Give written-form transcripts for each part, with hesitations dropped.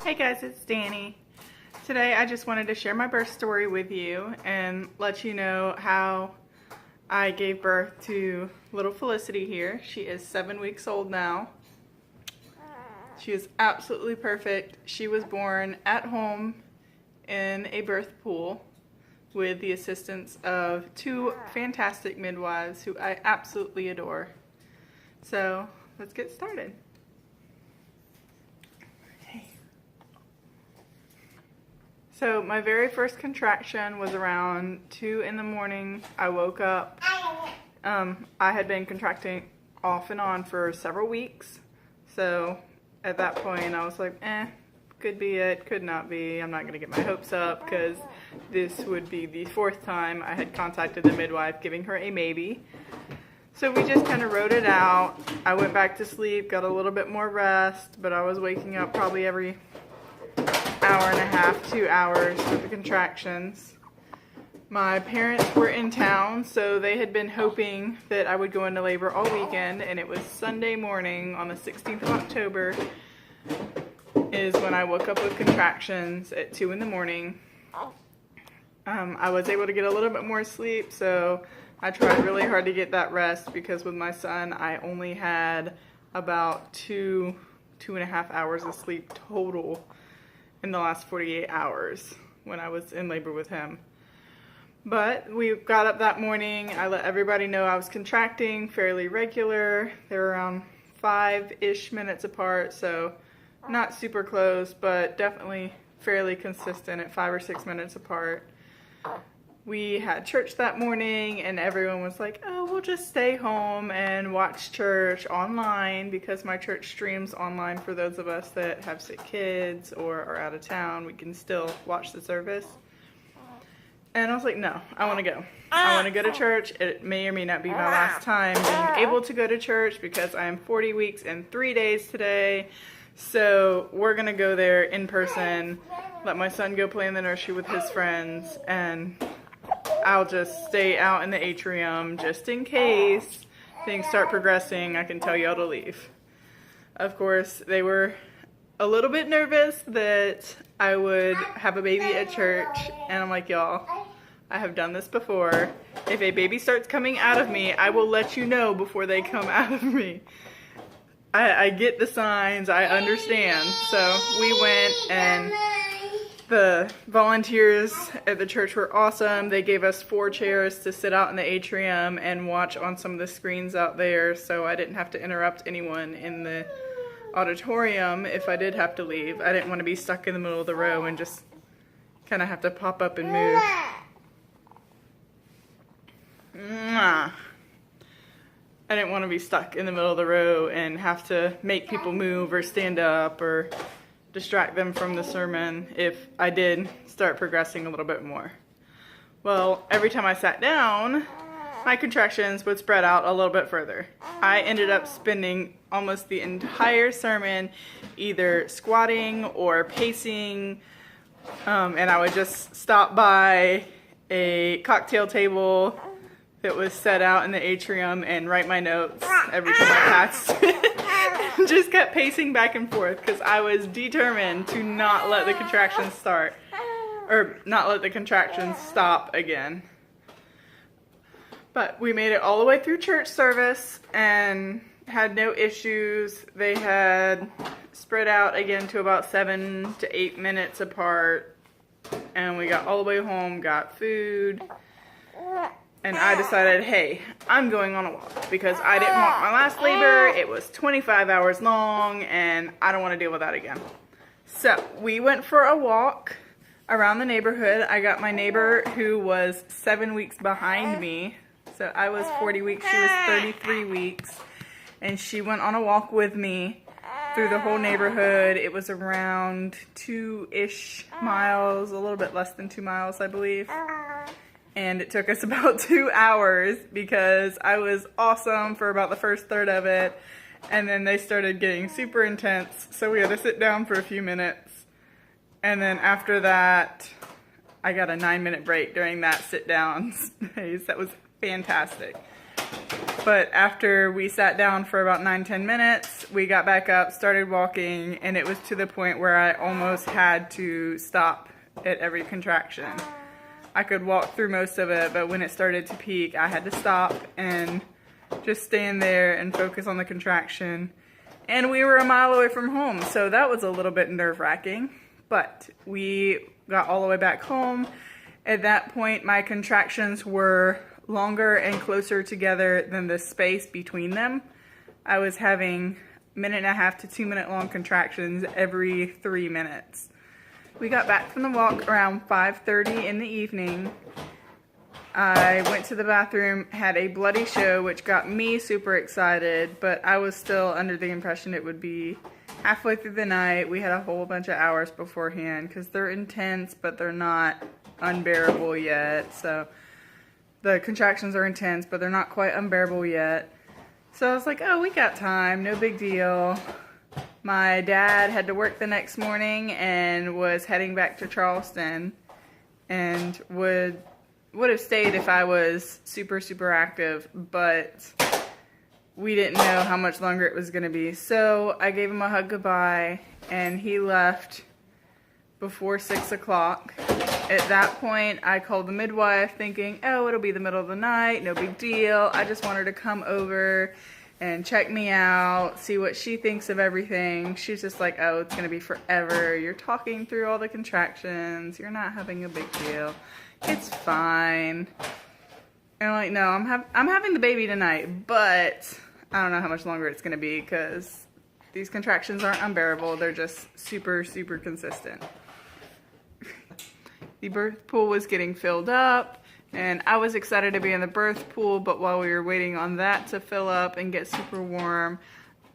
Hey guys, it's Danny. Today I just wanted to share my birth story with you and let you know how I gave birth to little Felicity here. She is 7 weeks old now. She is absolutely perfect. She was born at home in a birth pool with the assistance of two fantastic midwives who I absolutely adore. So let's get started. So my very first contraction was around 2 in the morning. I woke up. I had been contracting off and on for several weeks. So at that point I was like, could be it, could not be. I'm not going to get my hopes up because this would be the fourth time I had contacted the midwife giving her a maybe. So we just kind of wrote it out. I went back to sleep, got a little bit more rest, but I was waking up probably every hour and a half, 2 hours with the contractions. My parents were in town, so they had been hoping that I would go into labor all weekend, and it was Sunday morning on the 16th of October is when I woke up with contractions at 2 in the morning. I was able to get a little bit more sleep, so I tried really hard to get that rest because with my son I only had about 2.5 hours of sleep total in the last 48 hours when I was in labor with him. But we got up that morning. I let everybody know I was contracting fairly regular. They were around 5-ish minutes apart, so not super close, but definitely fairly consistent at 5 or 6 minutes apart. We had church that morning and everyone was like, oh, we'll just stay home and watch church online because my church streams online for those of us that have sick kids or are out of town. We can still watch the service. And I was like, no, I want to go. I want to go to church. It may or may not be my last time being able to go to church because I am 40 weeks and 3 days today. So we're going to go there in person, let my son go play in the nursery with his friends, and I'll just stay out in the atrium just in case things start progressing. I can tell y'all to leave. Of course, they were a little bit nervous that I would have a baby at church, and I'm like, y'all, I have done this before. If a baby starts coming out of me, I will let you know before they come out of me. I get the signs, I understand. So we went, and the volunteers at the church were awesome. They gave us 4 chairs to sit out in the atrium and watch on some of the screens out there, so I didn't have to interrupt anyone in the auditorium if I did have to leave. I didn't want to be stuck in the middle of the row and just kind of have to pop up and move. I didn't want to be stuck in the middle of the row and have to make people move or stand up or distract them from the sermon if I did start progressing a little bit more. Well, every time I sat down, my contractions would spread out a little bit further. I ended up spending almost the entire sermon either squatting or pacing, and I would just stop by a cocktail table that was set out in the atrium and write my notes every time I passed. Just kept pacing back and forth because I was determined to not let the contractions start, or not let the contractions stop again. But we made it all the way through church service and had no issues. They had spread out again to about 7 to 8 minutes apart, and we got all the way home, got food, and I decided, hey, I'm going on a walk because I didn't want my last labor. It was 25 hours long and I don't want to deal with that again. So we went for a walk around the neighborhood. I got my neighbor who was 7 weeks behind me. So I was 40 weeks, she was 33 weeks. And she went on a walk with me through the whole neighborhood. It was around 2-ish miles, a little bit less than 2 miles, I believe. And it took us about 2 hours because I was awesome for about the first third of it. And then they started getting super intense. So we had to sit down for a few minutes. And then after that, I got a 9-minute break during that sit down space. That was fantastic. But after we sat down for about 9-10 minutes, we got back up, started walking, and it was to the point where I almost had to stop at every contraction. I could walk through most of it, but when it started to peak, I had to stop and just stand there and focus on the contraction. And we were a mile away from home, so that was a little bit nerve-wracking. But we got all the way back home. At that point, my contractions were longer and closer together than the space between them. I was having 1.5 to 2 minute long contractions every 3 minutes. We got back from the walk around 5:30 in the evening. I went to the bathroom, had a bloody show, which got me super excited, but I was still under the impression it would be halfway through the night. We had a whole bunch of hours beforehand because they're intense, but they're not unbearable yet. So the contractions are intense, but they're not quite unbearable yet. So I was like, oh, we got time, no big deal. My dad had to work the next morning and was heading back to Charleston, and would have stayed if I was super active, but we didn't know how much longer it was going to be. So I gave him a hug goodbye, and he left before 6 o'clock. At that point, I called the midwife thinking, oh, it'll be the middle of the night, no big deal. I just want her to come over and check me out, see what she thinks of everything. She's just like, oh, it's gonna be forever. You're talking through all the contractions. You're not having a big deal. It's fine. And I'm like, no, I'm having the baby tonight, but I don't know how much longer it's gonna be because these contractions aren't unbearable. They're just super consistent. The birth pool was getting filled up, and I was excited to be in the birth pool, but while we were waiting on that to fill up and get super warm,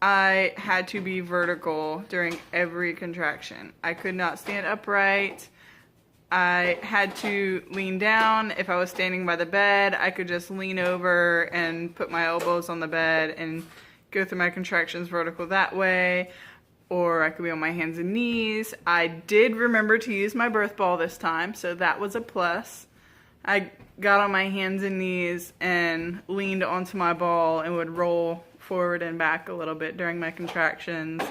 I had to be vertical during every contraction. I could not stand upright. I had to lean down. If I was standing by the bed, I could just lean over and put my elbows on the bed and go through my contractions vertical that way. Or I could be on my hands and knees. I did remember to use my birth ball this time, so that was a plus. I got on my hands and knees and leaned onto my ball and would roll forward and back a little bit during my contractions.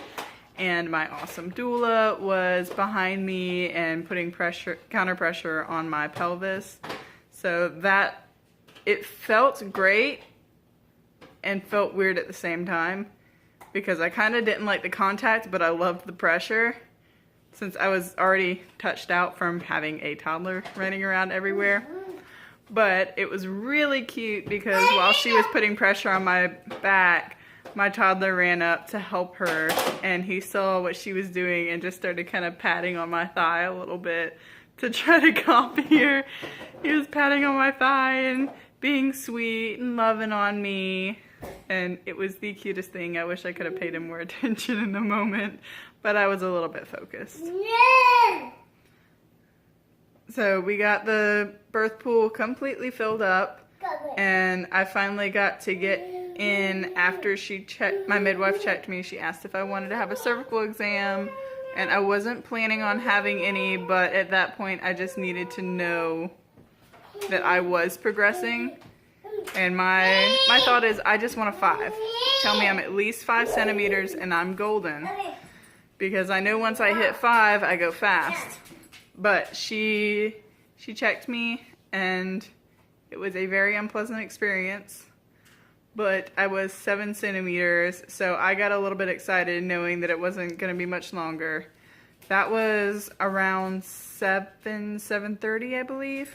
And my awesome doula was behind me and putting counter pressure on my pelvis. So that, it felt great and felt weird at the same time, because I kind of didn't like the contact, but I loved the pressure since I was already touched out from having a toddler running around everywhere. But it was really cute because while she was putting pressure on my back, my toddler ran up to help her, and he saw what she was doing and just started kind of patting on my thigh a little bit to try to copy her. He was patting on my thigh and being sweet and loving on me. And it was the cutest thing. I wish I could have paid him more attention in the moment, but I was a little bit focused. Yeah. So we got the birth pool completely filled up, and I finally got to get in after my midwife checked me. She asked if I wanted to have a cervical exam, and I wasn't planning on having any, but at that point I just needed to know that I was progressing. And my thought is, I just want a 5. Tell me I'm at least 5 centimeters and I'm golden. Because I know once I hit 5, I go fast. But she checked me, and it was a very unpleasant experience. But I was 7 centimeters, so I got a little bit excited knowing that it wasn't going to be much longer. That was around 7:30, I believe.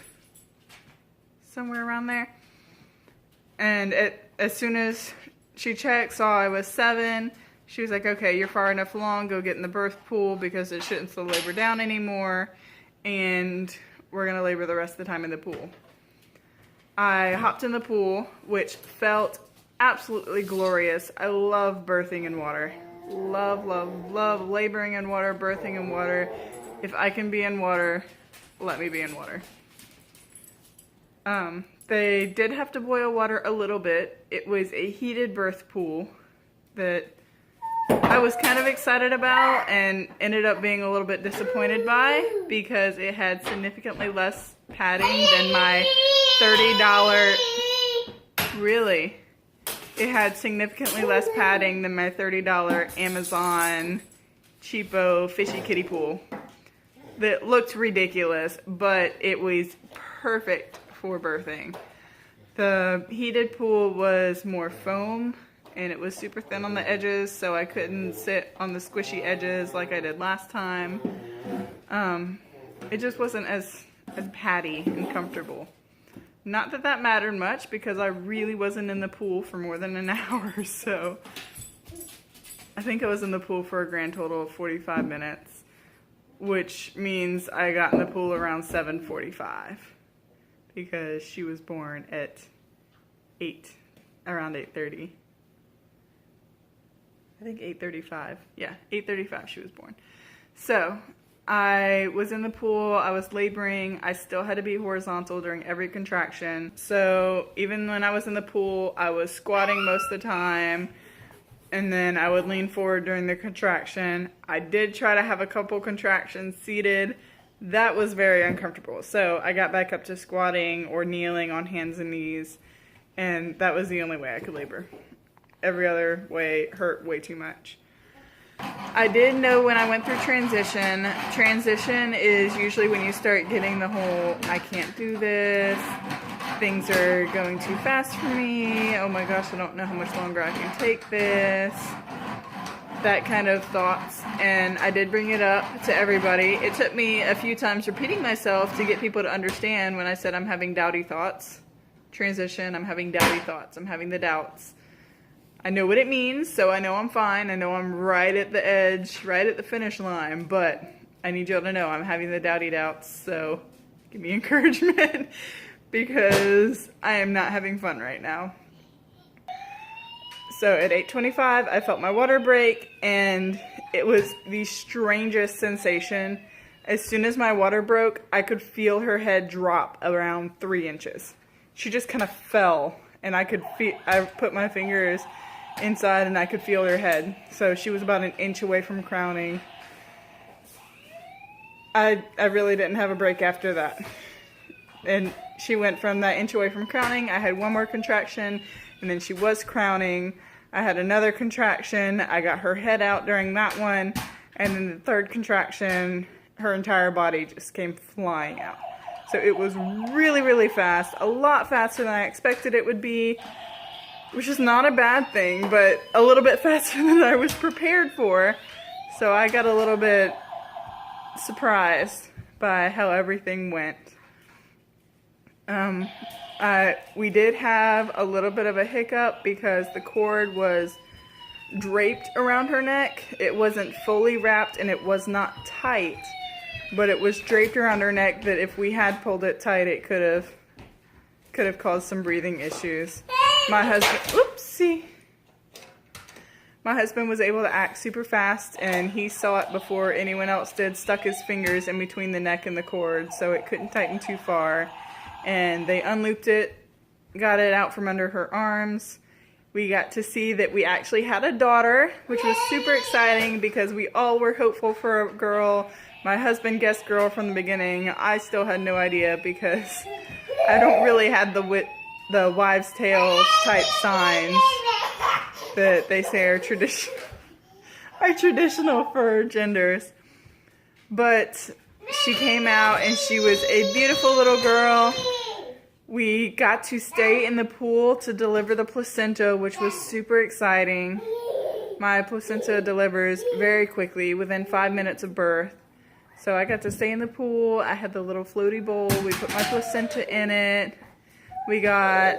Somewhere around there. And as soon as she checked, saw I was 7, she was like, okay, you're far enough along, go get in the birth pool because it shouldn't slow labor down anymore, and we're going to labor the rest of the time in the pool. I hopped in the pool, which felt absolutely glorious. I love birthing in water. Love laboring in water, birthing in water. If I can be in water, let me be in water. They did have to boil water a little bit. It was a heated birth pool that I was kind of excited about and ended up being a little bit disappointed by because it had significantly less padding than my $30. Really? It had significantly less padding than my $30 Amazon cheapo fishy kiddie pool. That looked ridiculous, but it was perfect for birthing. The heated pool was more foam, and it was super thin on the edges, so I couldn't sit on the squishy edges like I did last time. It just wasn't as paddy and comfortable. Not that that mattered much, because I really wasn't in the pool for more than an hour, so I think I was in the pool for a grand total of 45 minutes, which means I got in the pool around 7:45, because she was born at around 8:30. I think 8:35. Yeah, 8:35 she was born. So I was in the pool, I was laboring, I still had to be horizontal during every contraction. So even when I was in the pool, I was squatting most of the time, and then I would lean forward during the contraction. I did try to have a couple contractions seated. That was very uncomfortable. So I got back up to squatting or kneeling on hands and knees, and that was the only way I could labor. Every other way hurt way too much. I did know when I went through transition. Transition is usually when you start getting the whole, I can't do this, things are going too fast for me, oh my gosh, I don't know how much longer I can take this, that kind of thoughts. And I did bring it up to everybody. It took me a few times repeating myself to get people to understand when I said I'm having doubty thoughts. Transition, I'm having doubty thoughts, I'm having the doubts. I know what it means, so I know I'm fine. I know I'm right at the edge, right at the finish line, but I need y'all to know I'm having the doubty doubts, so give me encouragement because I am not having fun right now. So at 8:25, I felt my water break, and it was the strangest sensation. As soon as my water broke, I could feel her head drop around 3 inches. She just kind of fell, and I put my fingers inside and I could feel her head. So she was about 1 inch away from crowning. I really didn't have a break after that. And she went from that inch away from crowning. I had one more contraction, and then she was crowning. I had another contraction. I got her head out during that one. And then the third contraction, her entire body just came flying out. So it was really, really fast. A lot faster than I expected it would be, which is not a bad thing, but a little bit faster than I was prepared for. So I got a little bit surprised by how everything went. We did have a little bit of a hiccup because the cord was draped around her neck. It wasn't fully wrapped and it was not tight, but it was draped around her neck that if we had pulled it tight, it could have caused some breathing issues. My husband was able to act super fast, and he saw it before anyone else did, stuck his fingers in between the neck and the cord so it couldn't tighten too far. And they unlooped it, got it out from under her arms. We got to see that we actually had a daughter, which was super exciting because we all were hopeful for a girl. My husband guessed girl from the beginning. I still had no idea because I don't really have the wives' tale type signs that they say are traditional for genders. But she came out and she was a beautiful little girl. We got to stay in the pool to deliver the placenta, which was super exciting. My placenta delivers very quickly, within 5 minutes of birth. So I got to stay in the pool. I had the little floaty bowl. We put my placenta in it. We got,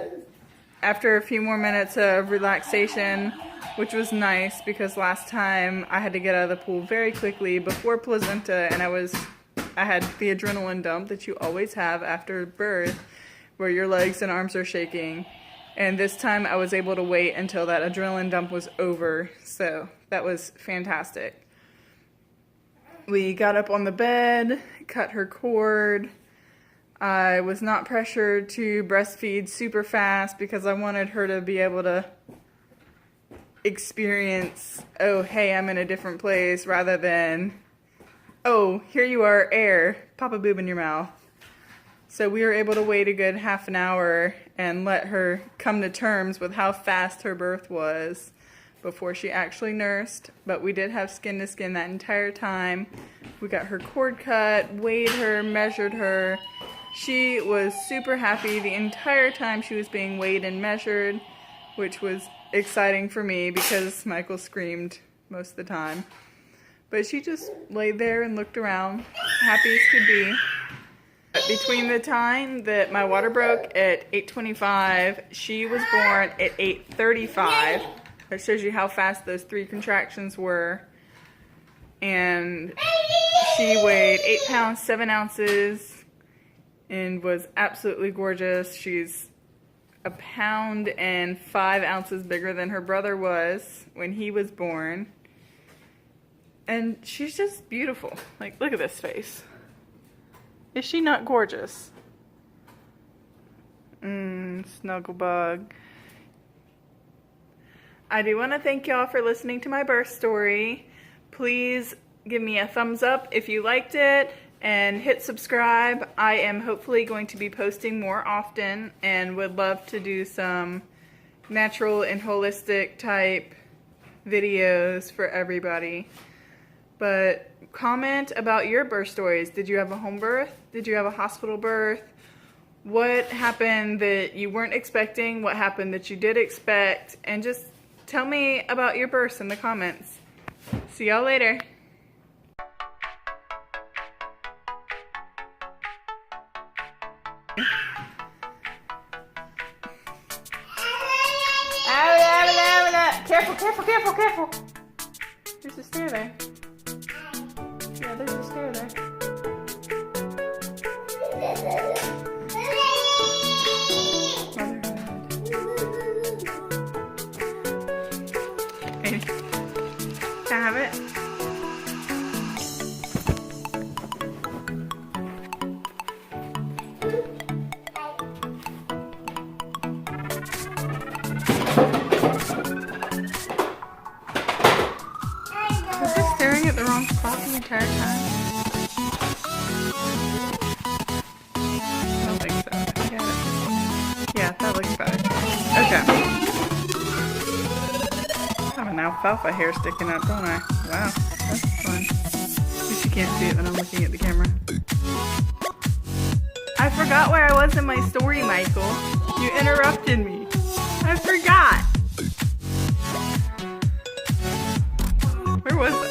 after a few more minutes of relaxation, which was nice because last time I had to get out of the pool very quickly before placenta, and I had the adrenaline dump that you always have after birth, where your legs and arms are shaking. And this time I was able to wait until that adrenaline dump was over, so that was fantastic. We got up on the bed, cut her cord. I was not pressured to breastfeed super fast because I wanted her to be able to experience, oh, hey, I'm in a different place, rather than, oh, here you are, air, pop a boob in your mouth. So we were able to wait a good half an hour and let her come to terms with how fast her birth was before she actually nursed. But we did have skin to skin that entire time. We got her cord cut, weighed her, measured her. She was super happy the entire time she was being weighed and measured, which was exciting for me because Michael screamed most of the time. But she just laid there and looked around, happy as could be. Between the time that my water broke at 8:25, she was born at 8:35. That shows you how fast those 3 contractions were. And she weighed 8 pounds, 7 ounces, and was absolutely gorgeous. She's 1 pound and 5 ounces bigger than her brother was when he was born. And she's just beautiful. Like, look at this face. Is she not gorgeous? Snugglebug. I do want to thank y'all for listening to my birth story. Please give me a thumbs up if you liked it and hit subscribe. I am hopefully going to be posting more often and would love to do some natural and holistic type videos for everybody. But comment about your birth stories. Did you have a home birth? Did you have a hospital birth? What happened that you weren't expecting? What happened that you did expect? And just tell me about your births in the comments. See y'all later. Careful, careful, careful, careful. There's a stair there. Yeah, there's a stair there. Hey, can I have it? Was I staring at the wrong spot the entire time? I don't think so. I got it. Yeah, that looks better. Okay. I have an alfalfa hair sticking up, don't I? Wow, that's fun. At least you can't see it when I'm looking at the camera. I forgot where I was in my story, Michael. You interrupted me. I forgot. Where was I?